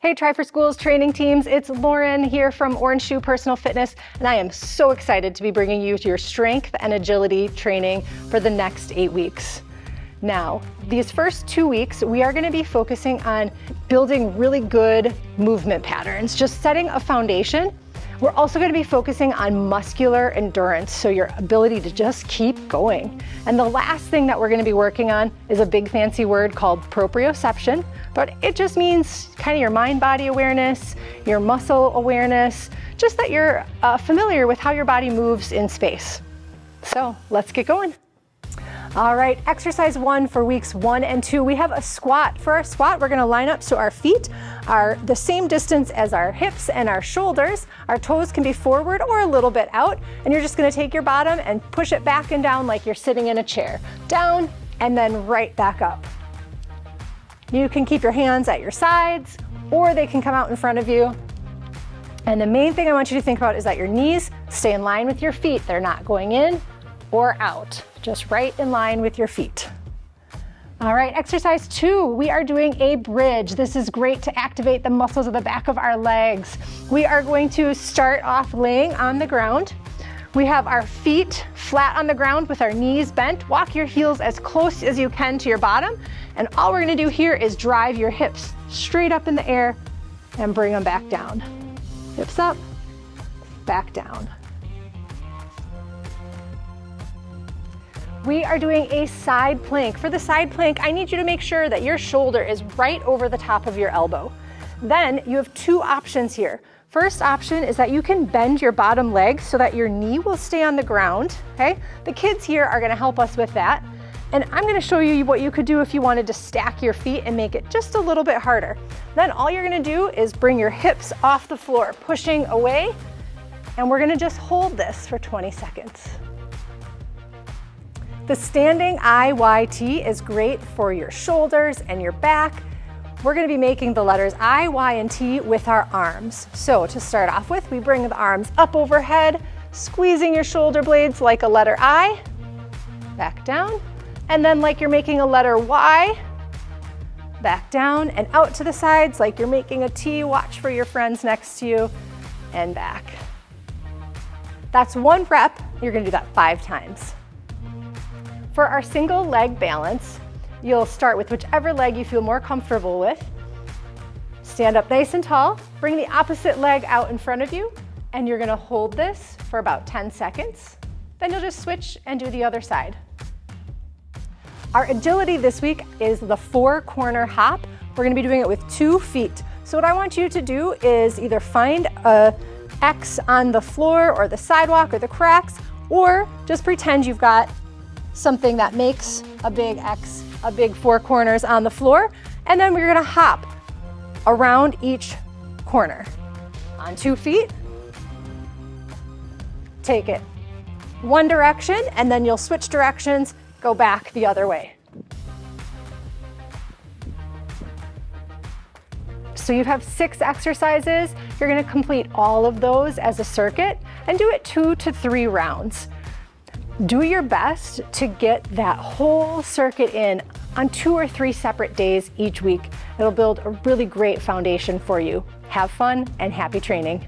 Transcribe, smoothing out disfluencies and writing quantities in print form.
Hey Try for Schools training teams, it's Lauren here from Orange Shoe Personal Fitness, and I am so excited to be bringing you your strength and agility training for the next 8 weeks. Now, these first 2 weeks, we are going to be focusing on building really good movement patterns, just setting a foundation. We're also going to be focusing on muscular endurance, so your ability to just keep going. And the last thing that we're going to be working on is a big fancy word called proprioception, but it just means kind of your mind-body awareness, your muscle awareness, just that you're familiar with how your body moves in space. So let's get going. All right, exercise 1 for weeks 1 and 2, we have a squat. For our squat, we're gonna line up so our feet are the same distance as our hips and our shoulders. Our toes can be forward or a little bit out, and you're just gonna take your bottom and push it back and down like you're sitting in a chair. Down, and then right back up. You can keep your hands at your sides, or they can come out in front of you. And the main thing I want you to think about is that your knees stay in line with your feet. They're not going in or out, just right in line with your feet. All right, exercise 2, we are doing a bridge. This is great to activate the muscles of the back of our legs. We are going to start off laying on the ground. We have our feet flat on the ground with our knees bent. Walk your heels as close as you can to your bottom. And all we're gonna do here is drive your hips straight up in the air and bring them back down. Hips up, back down. We are doing a side plank. For the side plank, I need you to make sure that your shoulder is right over the top of your elbow. Then you have 2 options here. First option is that you can bend your bottom leg so that your knee will stay on the ground, okay? The kids here are gonna help us with that. And I'm gonna show you what you could do if you wanted to stack your feet and make it just a little bit harder. Then all you're gonna do is bring your hips off the floor, pushing away, and we're gonna just hold this for 20 seconds. The standing IYT is great for your shoulders and your back. We're gonna be making the letters I, Y, and T with our arms. So to start off with, we bring the arms up overhead, squeezing your shoulder blades like a letter I, back down, and then like you're making a letter Y, back down and out to the sides like you're making a T. Watch for your friends next to you, and back. That's 1 rep. You're gonna do that 5 times. For our single leg balance, you'll start with whichever leg you feel more comfortable with. Stand up nice and tall, bring the opposite leg out in front of you, and you're gonna hold this for about 10 seconds. Then you'll just switch and do the other side. Our agility this week is the 4-corner hop. We're gonna be doing it with 2 feet. So what I want you to do is either find a X on the floor or the sidewalk or the cracks, or just pretend you've got something that makes a big X, a big 4 corners on the floor, and then we're gonna hop around each corner. On 2 feet, take it one direction, and then you'll switch directions, go back the other way. So you have 6 exercises. You're gonna complete all of those as a circuit and do it 2 to 3 rounds. Do your best to get that whole circuit in on 2 or 3 separate days each week. It'll build a really great foundation for you. Have fun and happy training.